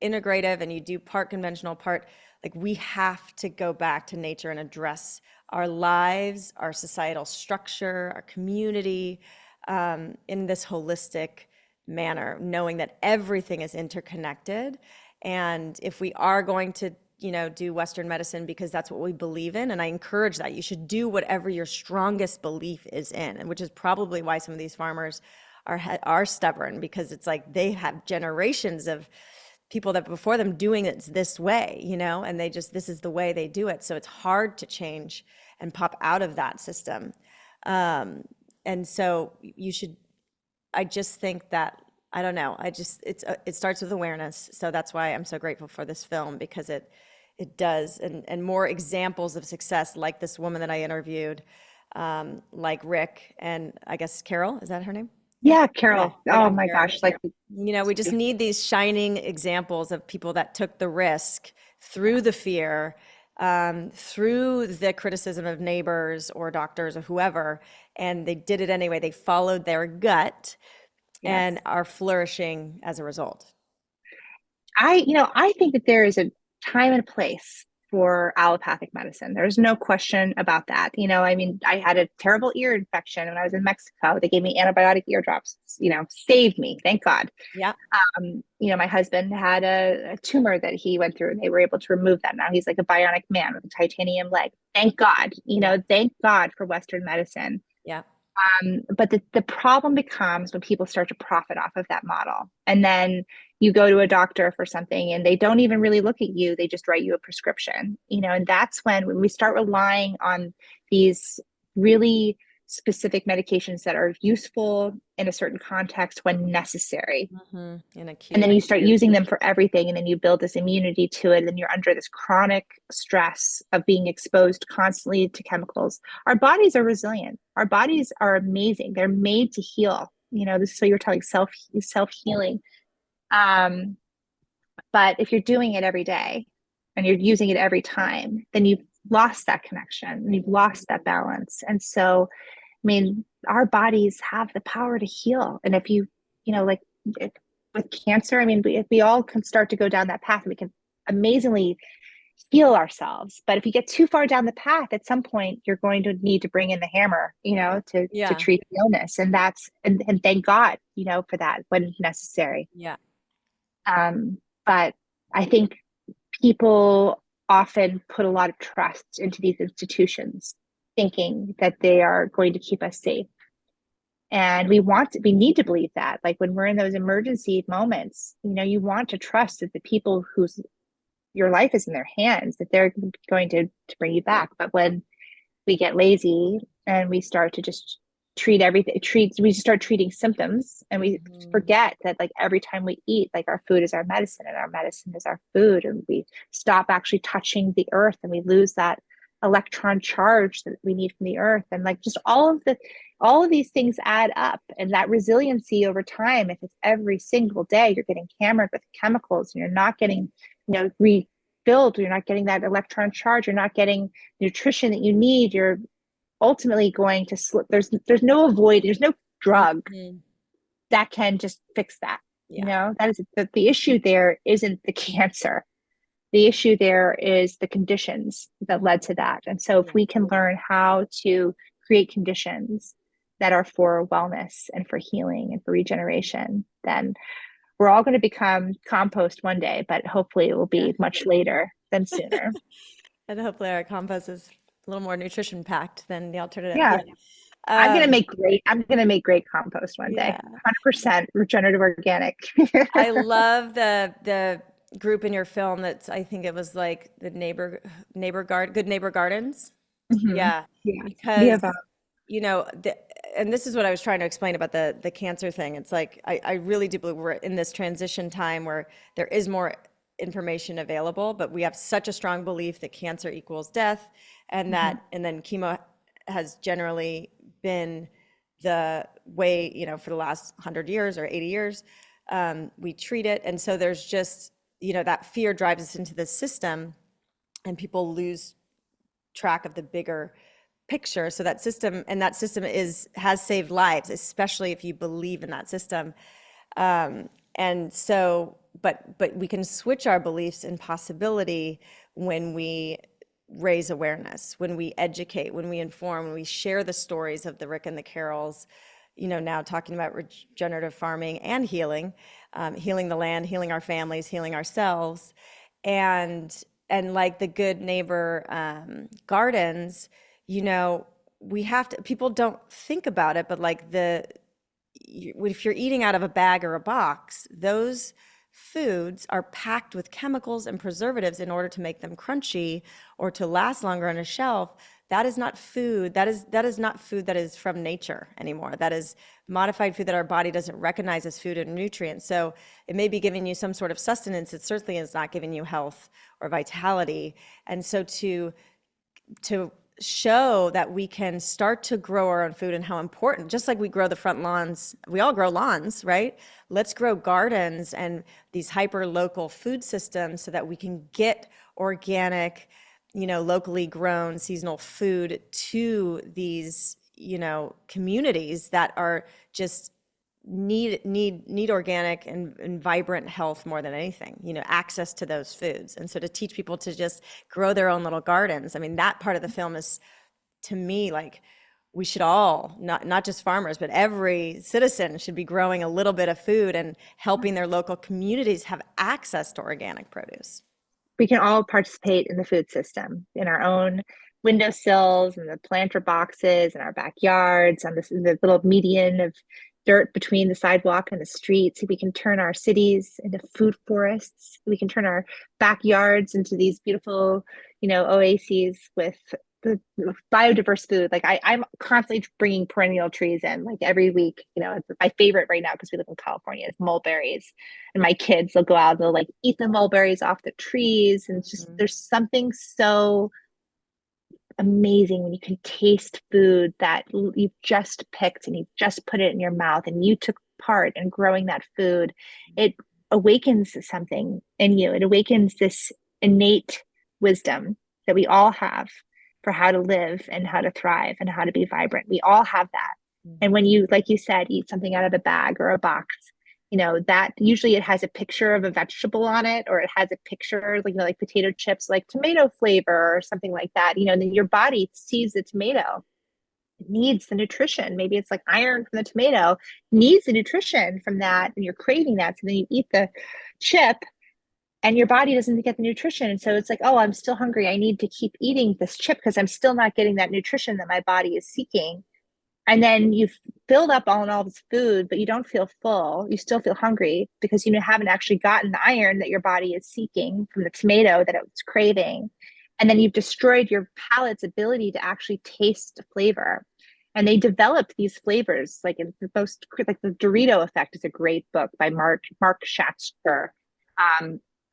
integrative and you do part conventional, part, like, we have to go back to nature and address our lives, our societal structure, our community, in this holistic manner, knowing that everything is interconnected. And if we are going to, do Western medicine because that's what we believe in, and I encourage that, you should do whatever your strongest belief is in, and which is probably why some of these farmers are stubborn, because it's like they have generations of people that before them doing it this way, and they just, this is the way they do it. So it's hard to change and pop out of that system. And so you should, I just think that, I don't know, it starts with awareness. So that's why I'm so grateful for this film, because it does, and more examples of success, like this woman that I interviewed, like Rick, and I guess Carol, is that her name? Yeah, Carol. Yeah, Oh my Carol. gosh. Like, We just need these shining examples of people that took the risk through the fear, through the criticism of neighbors or doctors or whoever, and they did it anyway. They followed their gut and are flourishing as a result. I think that there is a time and a place for allopathic medicine. There's no question about that. I had a terrible ear infection when I was in Mexico. They gave me antibiotic ear drops, saved me, thank God. Yeah. My husband had a tumor that he went through, and they were able to remove that. Now he's like a bionic man with a titanium leg. Thank God, thank God for Western medicine. Yeah. But the problem becomes when people start to profit off of that model. And then you go to a doctor for something and they don't even really look at you. They just write you a prescription, and that's when we start relying on these really specific medications that are useful in a certain context when necessary. And then you start using them for everything, and then you build this immunity to it, and you're under this chronic stress of being exposed constantly to chemicals. Our bodies are resilient. Our bodies are amazing. They're made to heal. This is what you're telling, self-healing. But if you're doing it every day and you're using it every time, then you've lost that connection and you've lost that balance. And so, our bodies have the power to heal. And if with cancer, if we all can start to go down that path, we can amazingly heal ourselves. But if you get too far down the path, at some point, you're going to need to bring in the hammer, to treat the illness. And and thank God, for that when necessary. Yeah. But I think people often put a lot of trust into these institutions, thinking that they are going to keep us safe. And we need to believe that. Like, when we're in those emergency moments, you want to trust that the people whose your life is in their hands, that they're going to bring you back. But when we get lazy and we start to just we start treating symptoms, and we forget that, like, every time we eat, like, our food is our medicine and our medicine is our food, and we stop actually touching the earth, and we lose that electron charge that we need from the earth. And, like, just all of these things add up, and that resiliency over time, if it's every single day you're getting hammered with chemicals and you're not getting refilled, you're not getting that electron charge, you're not getting nutrition that you need, you're ultimately going to slip. There's no drug that can just fix that. That is the issue. There isn't the cancer. The issue there is the conditions that led to that. And so if we can learn how to create conditions that are for wellness and for healing and for regeneration, then we're all going to become compost one day, but hopefully it will be much later than sooner. And hopefully our compost is a little more nutrition packed than the alternative. Yeah. Yeah. I'm gonna make great compost one day. Yeah. 100% regenerative organic. I love the group in your film that's, I think it was like the Good Neighbor Gardens. Mhm. Yeah. Yeah. We Because, have a and this is what I was trying to explain about the cancer thing. It's like I really do believe we're in this transition time where there is more information available, but we have such a strong belief that cancer equals death, and Mhm. and then chemo has generally been the way, for the last 100 years or 80 years, we treat it. And so there's just, that fear drives us into this system, and people lose track of the bigger picture. So that system has saved lives, especially if you believe in that system. And so, but we can switch our beliefs in possibility when we raise awareness, when we educate, when we inform, when we share the stories of the Rick and the Carols, now talking about regenerative farming and healing, healing the land, healing our families, healing ourselves. And like the Good Neighbor gardens, we have to, people don't think about it, but like if you're eating out of a bag or a box, those foods are packed with chemicals and preservatives in order to make them crunchy or to last longer on a shelf. That is not food. That is not food that is from nature anymore. That is modified food that our body doesn't recognize as food and nutrients. So it may be giving you some sort of sustenance. It certainly is not giving you health or vitality. And so to show that we can start to grow our own food, and how important, just like we grow the front lawns, we all grow lawns, right? Let's grow gardens and these hyper local food systems so that we can get organic, locally grown seasonal food to these, communities that are just need organic and vibrant health more than anything, access to those foods. And so to teach people to just grow their own little gardens, I mean, that part of the film is, to me, like, we should all, not just farmers, but every citizen should be growing a little bit of food and helping their local communities have access to organic produce. We can all participate in the food system in our own windowsills and the planter boxes in our backyards, on the little median of dirt between the sidewalk and the streets. We can turn our cities into food forests. We can turn our backyards into these beautiful, oases with the biodiverse food. Like I'm constantly bringing perennial trees in, like every week. My favorite right now, because we live in California, is mulberries, and my kids will go out and they'll like eat the mulberries off the trees, and it's just there's something so amazing when you can taste food that you've just picked and you've just put it in your mouth and you took part in growing that food. It awakens something in you. It awakens this innate wisdom that we all have for how to live and how to thrive and how to be vibrant. We all have that. And when you, like you said, eat something out of a bag or a box, that usually it has a picture of a vegetable on it, or it has a picture like potato chips, like tomato flavor or something like that. And then your body sees the tomato. It needs the nutrition. Maybe it's like iron from the tomato, needs the nutrition from that, and you're craving that. So then you eat the chip and your body doesn't get the nutrition. And so it's like, oh, I'm still hungry. I need to keep eating this chip because I'm still not getting that nutrition that my body is seeking. And then you've filled up on all this food, but you don't feel full. You still feel hungry because you haven't actually gotten the iron that your body is seeking from the tomato that it's craving. And then you've destroyed your palate's ability to actually taste flavor. And they developed these flavors, like in the most, like the Dorito Effect is a great book by Mark Schatzker.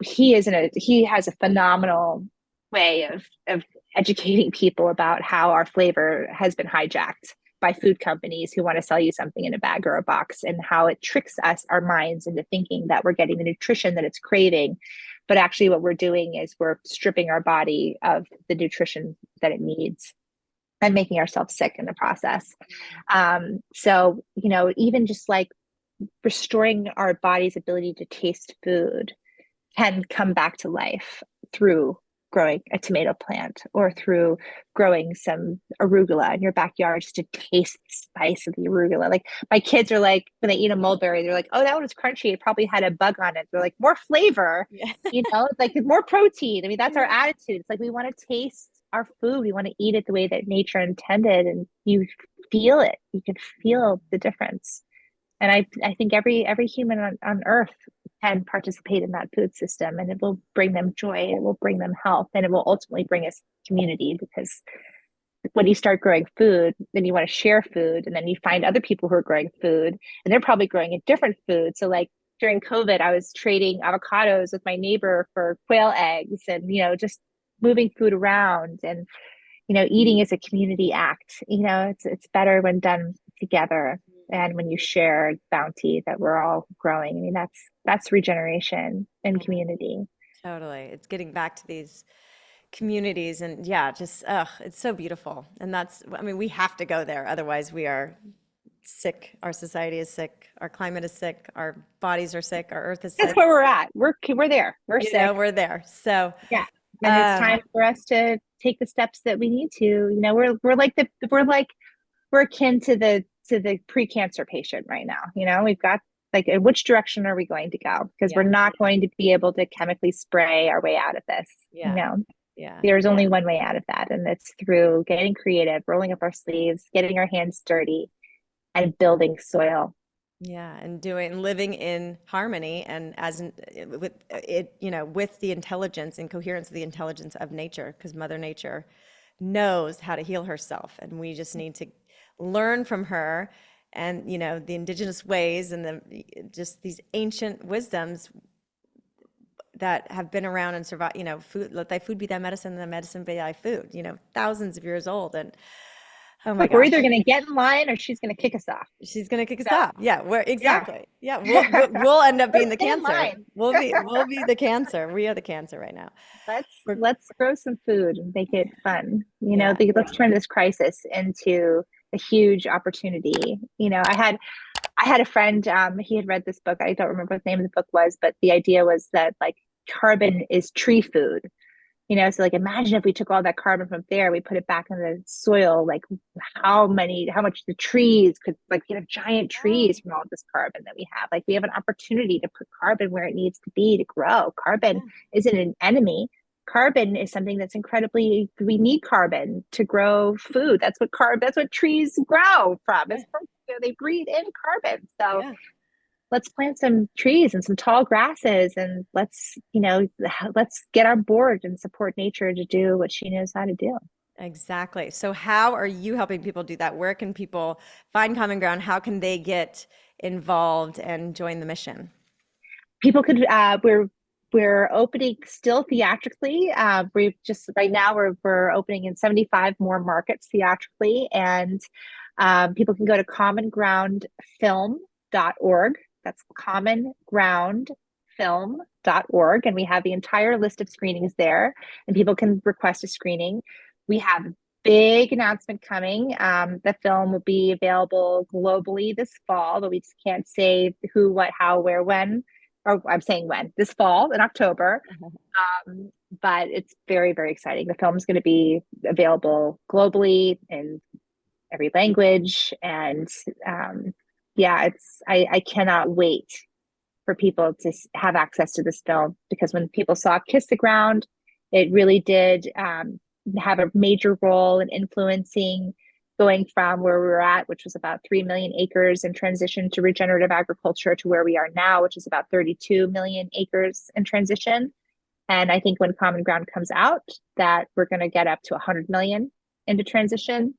He has a phenomenal way of educating people about how our flavor has been hijacked by food companies who want to sell you something in a bag or a box, and how it tricks our minds into thinking that we're getting the nutrition that it's craving. But actually what we're doing is we're stripping our body of the nutrition that it needs and making ourselves sick in the process. So, even just like restoring our body's ability to taste food can come back to life through growing a tomato plant or through growing some arugula in your backyard just to taste the spice of the arugula. Like my kids are like, when they eat a mulberry, they're like, oh, that one was crunchy. It probably had a bug on it. They're like, more flavor, Yeah. like more protein. I mean, that's our attitude. It's like we want to taste our food. We want to eat it the way that nature intended. And you feel it. You can feel the difference. And I think every human on earth can participate in that food system, and it will bring them joy, it will bring them health, and it will ultimately bring us community, because when you start growing food, then you want to share food, and then you find other people who are growing food, and they're probably growing a different food. So like during COVID, I was trading avocados with my neighbor for quail eggs, and just moving food around, and eating is a community act. It's better when done together, and when you share bounty that we're all growing. I mean, that's regeneration and community. Totally. It's getting back to these communities, and yeah, just it's so beautiful. And I mean, we have to go there. Otherwise we are sick. Our society is sick. Our climate is sick. Our bodies are sick. Our earth is sick. That's where we're at. We're there. We're sick. We're there. So yeah. And it's time for us to take the steps that we need to. We're akin to the pre-cancer patient right now. We've got like, in which direction are we going to go? Because we're not going to be able to chemically spray our way out of this. There's only one way out of that, and it's through getting creative, rolling up our sleeves, getting our hands dirty, and building soil. Yeah, and living in harmony, and with it, with the intelligence and coherence of the intelligence of nature, because Mother Nature knows how to heal herself, and we just need to learn from her, and the indigenous ways, and just these ancient wisdoms that have been around and survived. Food, let thy food be thy medicine, and thy medicine be thy food. Thousands of years old, and oh my gosh. We're either going to get in line, or she's going to kick us off. She's going to kick us off. Yeah, exactly. Yeah, we'll end up being the cancer. We'll be the cancer. We are the cancer right now. Let's grow some food and make it fun. Let's turn this crisis into a huge opportunity. I had a friend, he had read this book. I don't remember what the name of the book was, but the idea was that like carbon is tree food. So like imagine if we took all that carbon from there, we put it back in the soil, like how much the trees could, like, giant trees from all this carbon that we have. Like we have an opportunity to put carbon where it needs to be to grow. Carbon isn't an enemy. Carbon is something that's we need carbon to grow food. That's what trees grow from. They breathe in carbon. So let's plant some trees and some tall grasses, and let's get on board and support nature to do what she knows how to do. Exactly. So how are you helping people do that? Where can people find common ground? How can they get involved and join the mission? People could, we're opening still theatrically. We've just right now we're opening in 75 more markets theatrically, and people can go to commongroundfilm.org. That's commongroundfilm.org, and we have the entire list of screenings there, and people can request a screening. We have a big announcement coming. The film will be available globally this fall, but we just can't say who, what, how, where, when. Or I'm saying when, this fall in October. But it's very, very exciting. The film is going to be available globally in every language. And I cannot wait for people to have access to this film, because when people saw Kiss the Ground, it really did have a major role in influencing going from where we were at, which was about 3 million acres, and transition to regenerative agriculture, to where we are now, which is about 32 million acres in transition. And I think when Common Ground comes out, that we're going to get up to 100 million into transition.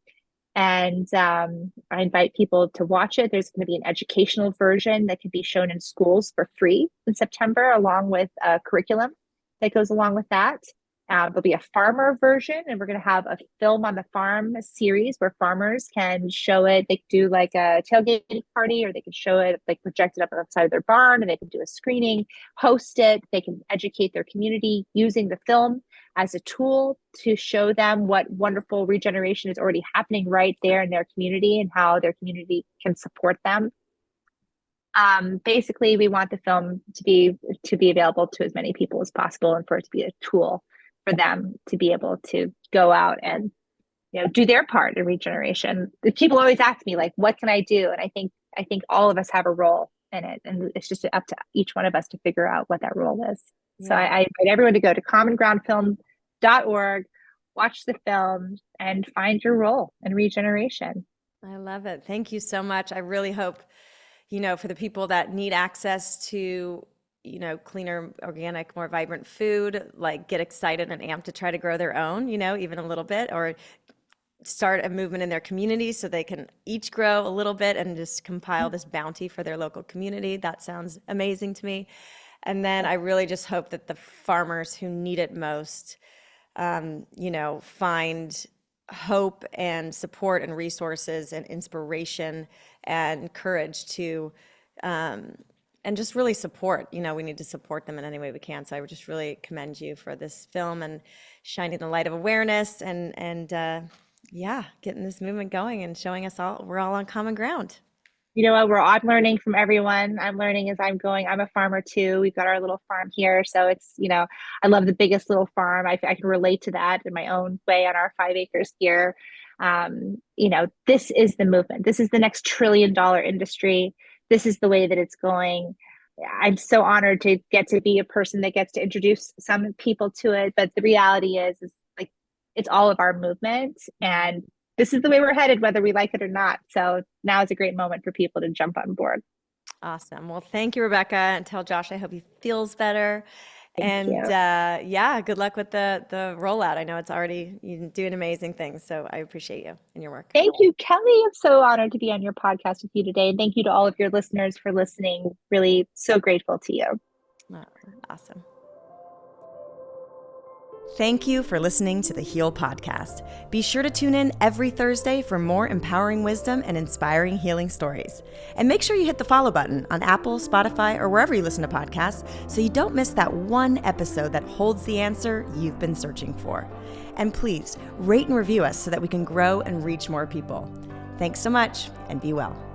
And I invite people to watch it. There's going to be an educational version that can be shown in schools for free in September, along with a curriculum that goes along with that. There'll be a farmer version, and we're going to have a film on the farm series where farmers can show it. They can do like a tailgating party, or they can show it, like project it up outside of their barn, and they can do a screening, host it. They can educate their community using the film as a tool to show them what wonderful regeneration is already happening right there in their community, and how their community can support them. Basically, we want the film to be available to as many people as possible, and for it to be a tool for them to be able to go out and, do their part in regeneration. People always ask me, like, what can I do? And I think all of us have a role in it. And it's just up to each one of us to figure out what that role is. Yeah. So I invite everyone to go to commongroundfilm.org, watch the film, and find your role in regeneration. I love it. Thank you so much. I really hope, for the people that need access to, cleaner, organic, more vibrant food, like get excited and amped to try to grow their own, even a little bit, or start a movement in their community so they can each grow a little bit and just compile this bounty for their local community. That sounds amazing to me. And then I really just hope that the farmers who need it most, find hope and support and resources and inspiration and courage to, and just really support. We need to support them in any way we can. So I would just really commend you for this film and shining the light of awareness and getting this movement going and showing us we're all on common ground. I'm learning from everyone. I'm learning as I'm going. I'm a farmer too. We've got our little farm here. So it's, I love the biggest little farm. I can relate to that in my own way on our 5 acres here. This is the movement. This is the next $1 trillion industry. This is the way that it's going. I'm so honored to get to be a person that gets to introduce some people to it. But the reality is like, it's all of our movement, and this is the way we're headed, whether we like it or not. So now is a great moment for people to jump on board. Awesome. Well, thank you, Rebecca, and tell Josh I hope he feels better. Thank you. Good luck with the rollout. I know you're doing amazing things. So I appreciate you and your work. Thank you, Kelly. I'm so honored to be on your podcast with you today. And thank you to all of your listeners for listening. Really so grateful to you. Oh, awesome. Thank you for listening to the Heal Podcast. Be sure to tune in every Thursday for more empowering wisdom and inspiring healing stories. And make sure you hit the follow button on Apple, Spotify, or wherever you listen to podcasts so you don't miss that one episode that holds the answer you've been searching for. And please rate and review us so that we can grow and reach more people. Thanks so much, and be well.